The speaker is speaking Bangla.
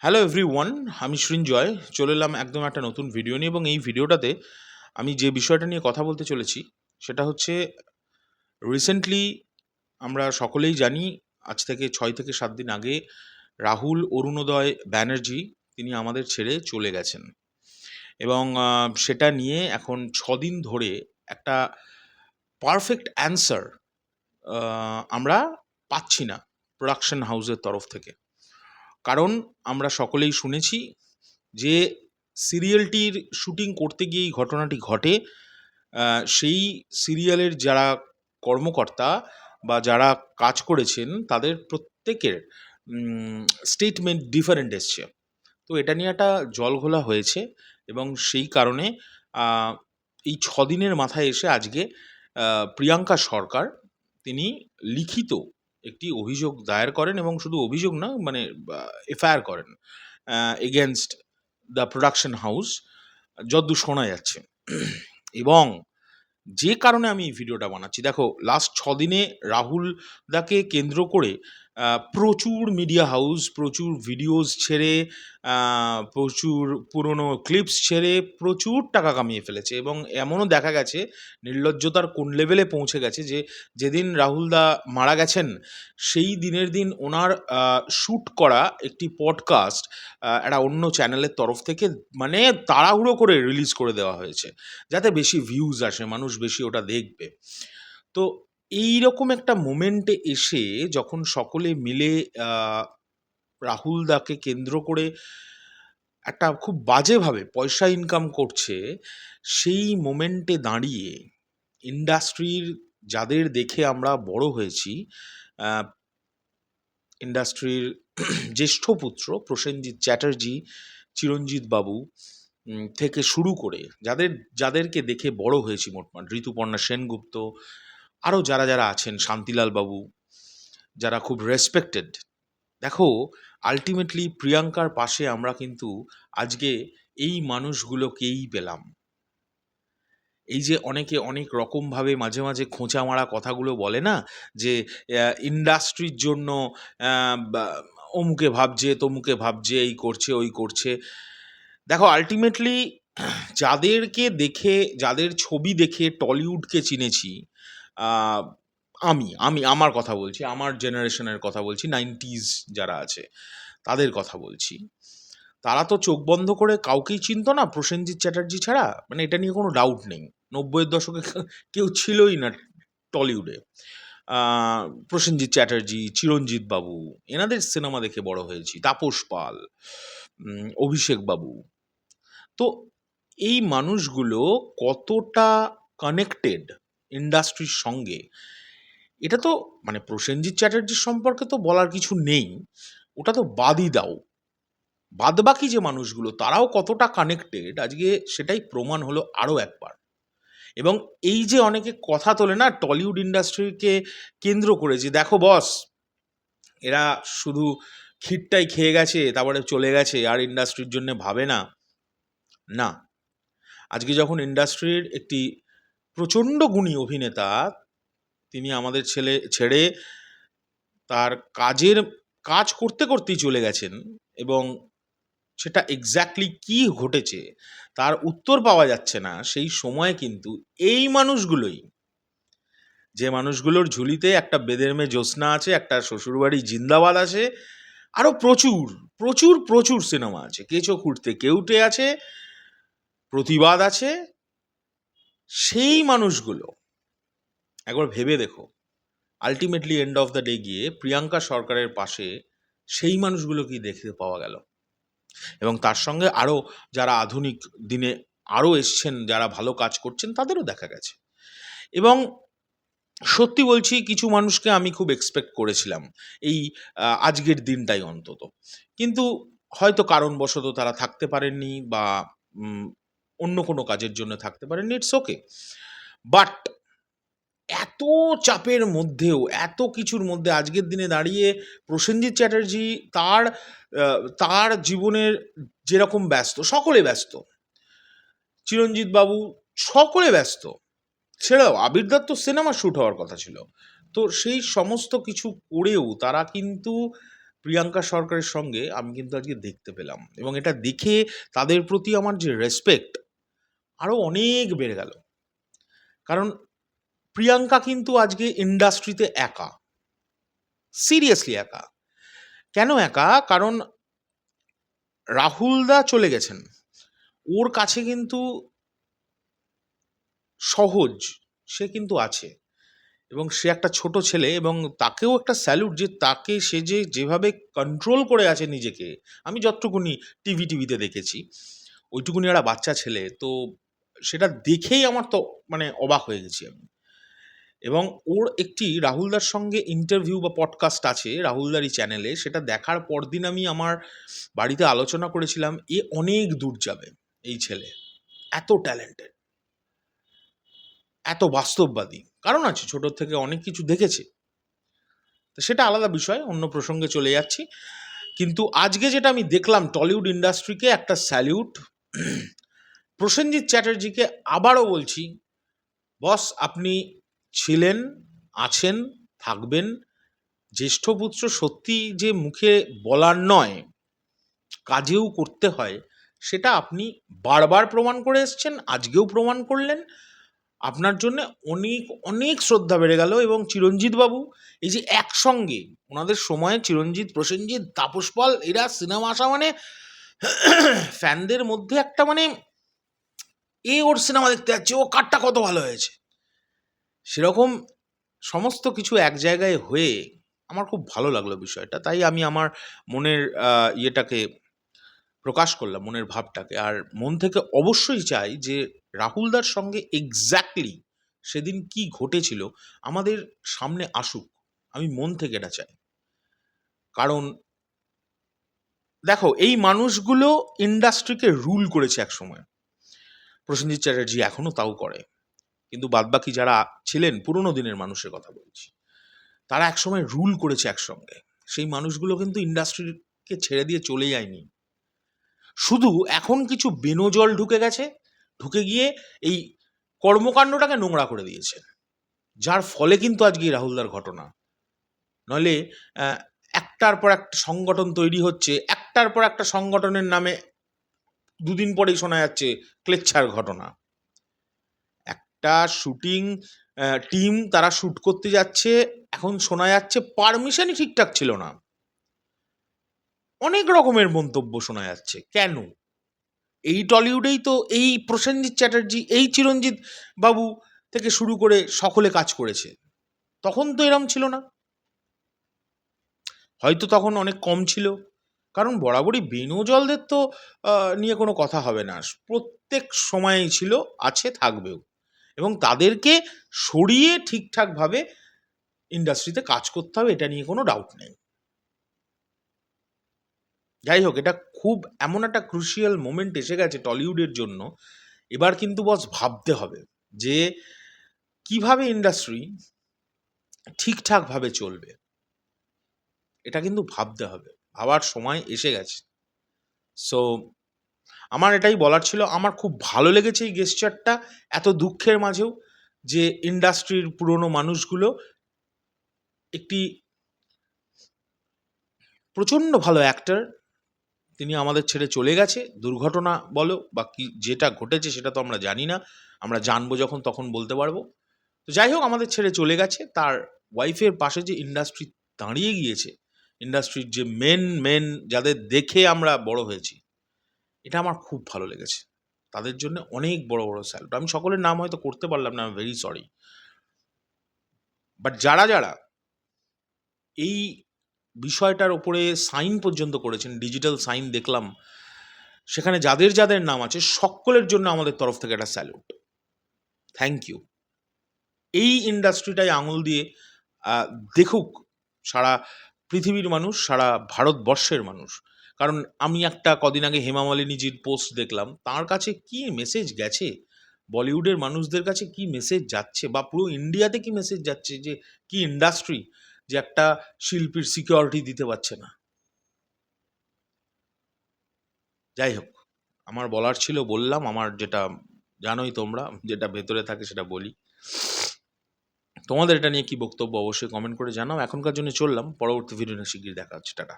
হ্যালো এভরিওয়ান, আমি সৃঞ্জয় চলে এলাম একদম একটা নতুন ভিডিও নিয়ে। এবং এই ভিডিওটাতে আমি যে বিষয়টা নিয়ে কথা বলতে চলেছি সেটা হচ্ছে রিসেন্টলি আমরা সকলেই জানি আজ থেকে 6 থেকে 7 দিন আগে রাহুল অরুণোদয় ব্যানার্জি তিনি আমাদের ছেড়ে চলে গেছেন। এবং সেটা নিয়ে এখন 6 দিন ধরে একটা পারফেক্ট অ্যান্সার আমরা পাচ্ছি না প্রোডাকশন হাউসের তরফ থেকে। কারণ আমরা সকলেই শুনেছি যে সিরিয়ালটির শুটিং করতে গিয়েই ঘটনাটি ঘটে। সেই সিরিয়ালের যারা কর্মকর্তা বা যারা কাজ করেছেন তাদের প্রত্যেকের স্টেটমেন্ট ডিফারেন্ট এসছে। তো এটা নিয়ে একটা জলঘোলা হয়েছে এবং সেই কারণে আহ, এই 6 দিনের মাথায় এসে আজকে প্রিয়াঙ্কা সরকার তিনি লিখিত একটি অভিযোগ দায়ের করেন, এবং শুধু অভিযোগ না, মানে এফআইআর করেন এগেনস্ট দ্য প্রোডাকশন হাউস, যদ্দূর শোনা যাচ্ছে। এবং যে কারণে আমি এই ভিডিওটা বানাচ্ছি, দেখো লাস্ট 6 দিনে রাহুল দাকে কেন্দ্র করে প্রচুর মিডিয়া হাউস প্রচুর ভিডিওস ছেড়ে, প্রচুর পুরনো ক্লিপস ছেড়ে প্রচুর টাকা কামিয়ে ফেলেছে। এবং এমনও দেখা গেছে নির্লজ্জতার কোন লেভেলে পৌঁছে গেছে যে যেদিন রাহুল দা মারা গেছেন সেই দিনের দিন ওনার শ্যুট করা একটি পডকাস্ট একটা অন্য চ্যানেলের তরফ থেকে মানে তাড়াহুড়ো করে রিলিজ করে দেওয়া হয়েছে যাতে বেশি ভিউজ আসে, মানুষ বেশি ওটা দেখবে। তো এই রকম একটা মোমেন্টে এসে যখন সকলে মিলে রাহুল দাকে কেন্দ্র করে একটা খুব বাজেভাবে পয়সা ইনকাম করছে, সেই মোমেন্টে দাঁড়িয়ে ইন্ডাস্ট্রির যাদের দেখে আমরা বড় হয়েছি, ইন্ডাস্ট্রির জ্যেষ্ঠ পুত্র প্রসেনজিৎ চ্যাটার্জি, চিরঞ্জিত বাবু থেকে শুরু করে যাদেরকে দেখে বড় হয়েছি, মোটমাট ঋতুপর্ণা সেনগুপ্ত, আরও যারা যারা আছেন, শান্তিলাল বাবু, যারা খুব রেসপেক্টেড। দেখো, আলটিমেটলি প্রিয়াঙ্কার পাশে আমরা কিন্তু আজকে এই মানুষগুলোকেই পেলাম। এই যে অনেকে অনেক রকমভাবে মাঝে মাঝে খোঁচা মারা কথাগুলো বলে না, যে ইন্ডাস্ট্রির জন্য অমুকে ভাবছে তমুকে ভাবছে, এই করছে ওই করছে। দেখো, আলটিমেটলি যাদেরকে দেখে, যাদের ছবি দেখে টলিউডকে চিনেছি, আহ, আমি আমি আমার কথা বলছি, আমার জেনারেশনের কথা বলছি, 90s যারা আছে তাদের কথা বলছি, তারা তো চোখ বন্ধ করে কাউকেই চিনতো না প্রসেনজিৎ চ্যাটার্জি ছাড়া। মানে এটা নিয়ে কোনো ডাউট নেই, 90-এর দশকে কেউ ছিলই না টলিউডে। প্রসেনজিৎ চ্যাটার্জি, চিরঞ্জিত বাবু, এনাদের সিনেমা দেখে বড় হয়েছি, তাপস পাল, অভিষেক বাবু। তো এই মানুষগুলো কতটা কানেক্টেড ইন্ডাস্ট্রির সঙ্গে, এটা তো মানে প্রসেনজিৎ চ্যাটার্জির সম্পর্কে তো বলার কিছু নেই, ওটা তো বাদই দাও। বাদবাকি যে মানুষগুলো তারাও কতটা কানেক্টেড আজকে সেটাই প্রমাণ হলো আরও একবার। এবং এই যে অনেকে কথা তোলে না টলিউড ইন্ডাস্ট্রিকে কেন্দ্র করে, যে দেখো বস, এরা শুধু খিটটাই খেয়ে গেছে তারপরে চলে গেছে আর ইন্ডাস্ট্রির জন্য ভাবে না। না, আজকে যখন ইন্ডাস্ট্রির একটি প্রচণ্ড গুণী অভিনেতা তিনি আমাদের ছেড়ে তার কাজ করতে করতেই চলে গেছেন, এবং সেটা এক্স্যাক্টলি কি ঘটেছে তার উত্তর পাওয়া যাচ্ছে না, সেই সময় কিন্তু এই মানুষগুলোই, যে মানুষগুলোর ঝুলিতে একটা বেদের মেয়ে জ্যোৎস্না আছে, একটা শ্বশুরবাড়ি জিন্দাবাদ আছে, আরও প্রচুর প্রচুর প্রচুর সিনেমা আছে, কেঁচো খুঁড়তে কেউটে আছে, প্রতিবাদ আছে, সেই মানুষগুলো একবার ভেবে দেখো, ultimately end of the day গিয়ে প্রিয়াঙ্কা সরকারের পাশে সেই মানুষগুলোকেই দেখতে পাওয়া গেল। এবং তার সঙ্গে আরও যারা আধুনিক দিনে আরও এসছেন, যারা ভালো কাজ করছেন তাদেরও দেখা গেছে। এবং সত্যি বলছি, কিছু মানুষকে আমি খুব এক্সপেক্ট করেছিলাম এই আজকের দিনটাই অন্তত, কিন্তু হয়তো কারণবশত তারা থাকতে পারেননি, বা অন্য কোনো কাজের জন্য থাকতে পারেননি, ইটস ওকে। বাট এত চাপের মধ্যেও, এত কিছুর মধ্যে আজকের দিনে দাঁড়িয়ে প্রসেনজিৎ চ্যাটার্জি তার জীবনের যেরকম ব্যস্ত, সকলে ব্যস্ত, চিরঞ্জিত বাবু সকলে ব্যস্ত, ছেড়ে দাও আবিরদার তো সিনেমা শ্যুট হওয়ার কথা ছিল, তো সেই সমস্ত কিছু করেও তারা কিন্তু প্রিয়াঙ্কা সরকারের সঙ্গে আমি কিন্তু আজকে দেখতে পেলাম, এবং এটা দেখে তাদের প্রতি আমার যে রেসপেক্ট আরও অনেক বেড়ে গেল। কারণ প্রিয়াঙ্কা কিন্তু আজকে ইন্ডাস্ট্রিতে একা, সিরিয়াসলি একা। কেন একা? কারণ রাহুলদা চলে গেছেন, ওর কাছে কিন্তু সহজ, সে কিন্তু আছে, এবং সে একটা ছোট ছেলে, এবং তাকেও একটা স্যালুট যে তাকে সে যেভাবে কন্ট্রোল করে আছে নিজেকে। আমি যতটুকুনি টিভিতে দেখেছি, ওইটুকুনি একটা বাচ্চা ছেলে, তো সেটা দেখেই আমার তো মানে অবাক হয়ে গেছি আমি। এবং ওর একটি রাহুলদার সঙ্গে ইন্টারভিউ বা পডকাস্ট আছে রাহুলদারই চ্যানেলে, সেটা দেখার পরদিন আমি আমার বাড়িতে আলোচনা করেছিলাম, এ অনেক দূর যাবে এই ছেলে, এত ট্যালেন্টেড, এত বাস্তববাদী। কারণ আছে, ছোটোর থেকে অনেক কিছু দেখেছে, তো সেটা আলাদা বিষয়, অন্য প্রসঙ্গে চলে যাচ্ছি। কিন্তু আজকে যেটা আমি দেখলাম, টলিউড ইন্ডাস্ট্রিকে একটা স্যালিউট। প্রসেনজিৎ চ্যাটার্জিকে আবারও বলছি, বস আপনি ছিলেন, আছেন, থাকবেন। জ্যেষ্ঠপুত্র সত্যি যে মুখে বলার নয়, কাজেও করতে হয়, সেটা আপনি বারবার প্রমাণ করে এসছেন, আজকেও প্রমাণ করলেন। আপনার জন্য অনেক অনেক শ্রদ্ধা বেড়ে গেল। এবং চিরঞ্জিত বাবু এই যে একসঙ্গে ওনাদের সময়ে চিরঞ্জিত, প্রসেনজিৎ, তাপস পাল, এরা সিনেমা আসা মানে ফ্যানদের মধ্যে একটা মানে এ ওর সিনেমা দেখতে যাচ্ছে, ও কাটটা কত ভালো হয়েছে, সেরকম সমস্ত কিছু এক জায়গায় হয়ে আমার খুব ভালো লাগলো বিষয়টা। তাই আমি আমার মনের ইয়েটাকে প্রকাশ করলাম, মনের ভাবটাকে। আর মন থেকে অবশ্যই চাই যে রাহুলদার সঙ্গে এক্স্যাক্টলি সেদিন কি ঘটেছিল আমাদের সামনে আসুক, আমি মন থেকে এটা চাই। কারণ দেখো, এই মানুষগুলো ইন্ডাস্ট্রিকে রুল করেছে এক সময়, প্রসেনজিৎ চ্যাটার্জি এখনও তাও করে, কিন্তু বাদবাকি যারা ছিলেন পুরোনো দিনের মানুষের কথা বলছি, তারা একসময় রুল করেছে একসঙ্গে। সেই মানুষগুলো কিন্তু ইন্ডাস্ট্রিকে ছেড়ে দিয়ে চলে যায়নি, শুধু এখন কিছু বেনজল ঢুকে গেছে, ঢুকে গিয়ে এই কর্মকাণ্ডটাকে নোংরা করে দিয়েছে, যার ফলে কিন্তু আজকে এই রাহুলদার ঘটনা। নইলে একটার পর একটা সংগঠন তৈরি হচ্ছে, একটার পর একটা সংগঠনের নামে দুদিন পরেই শোনা যাচ্ছে ক্লেচ্ছার ঘটনা। একটা শুটিং টিম তারা শ্যুট করতে যাচ্ছে, এখন শোনা যাচ্ছে পারমিশনই ঠিকঠাক ছিল না, অনেক রকমের মন্তব্য শোনা যাচ্ছে। কেন? এই টলিউডেই তো এই প্রসেনজিৎ চ্যাটার্জি, এই চিরঞ্জিত বাবু থেকে শুরু করে সকলে কাজ করেছে, তখন তো এরম ছিল না। হয়তো তখন অনেক কম ছিল, কারণ বরাবরই বেনজলদের তো নিয়ে কোনো কথা হবে না, প্রত্যেক সময়েই ছিল, আছে, থাকবেও, এবং তাদেরকে সরিয়ে ঠিকঠাকভাবে ইন্ডাস্ট্রিতে কাজ করতে হবে, এটা নিয়ে কোনো ডাউট নেই। যাই হোক, এটা খুব এমন একটা ক্রুশিয়াল মোমেন্ট এসে গেছে টলিউডের জন্য। এবার কিন্তু বস ভাবতে হবে যে কিভাবে ইন্ডাস্ট্রি ঠিকঠাকভাবে চলবে, এটা কিন্তু ভাবতে হবে, ভাবার সময় এসে গেছে। সো আমার এটাই বলার ছিল। আমার খুব ভালো লেগেছে এই গেস্টারটা, এত দুঃখের মাঝেও, যে ইন্ডাস্ট্রির পুরনো মানুষগুলো একটি প্রচণ্ড ভালো অ্যাক্টর, তিনি আমাদের ছেড়ে চলে গেছে। দুর্ঘটনা বলো বা কি যেটা ঘটেছে সেটা তো আমরা জানি না, আমরা জানবো যখন তখন বলতে পারবো। তো যাই হোক, আমাদের ছেড়ে চলে গেছে, তার ওয়াইফের পাশে যে ইন্ডাস্ট্রি দাঁড়িয়ে গিয়েছে, ইন্ডাস্ট্রির যে মেন যাদের দেখে আমরা বড় হয়েছি, এটা আমার খুব ভালো লেগেছে। তাদের জন্য অনেক বড় বড় স্যালুট। আমি সকলের নাম হয়তো করতে পারলাম না, I am very sorry. But যারা যারা এই বিষয়টার ওপরে সাইন পর্যন্ত করেছেন, ডিজিটাল সাইন দেখলাম, সেখানে যাদের যাদের নাম আছে সকলের জন্য আমাদের তরফ থেকে একটা স্যালুট, থ্যাংক ইউ। এই ইন্ডাস্ট্রিটায় আঙুল দিয়ে দেখুক সারা পৃথিবীর মানুষ, সারা ভারতবর্ষের মানুষ। কারণ আমি একটা কদিন আগে হেমা মালিনীজির পোস্ট দেখলাম, তার কাছে কি মেসেজ গেছে, বলিউডের মানুষদের কাছে কি মেসেজ যাচ্ছে, বা পুরো ইন্ডিয়াতে কি মেসেজ যাচ্ছে, যে কি ইন্ডাস্ট্রি যে একটা শিল্পীর সিকিউরিটি দিতে পারছে না। যাই হোক, আমার বলার ছিল বললাম, আমার যেটা জানোই তোমরা, যেটা ভেতরে থাকে সেটা বলি। তোমাদের এটা নিয়ে কী বক্তব্য অবশ্যই কমেন্ট করে জানাও। এখনকার জন্য চললাম, পরবর্তী ভিডিও নিয়ে শিগগিরই দেখা হচ্ছে, টাটা।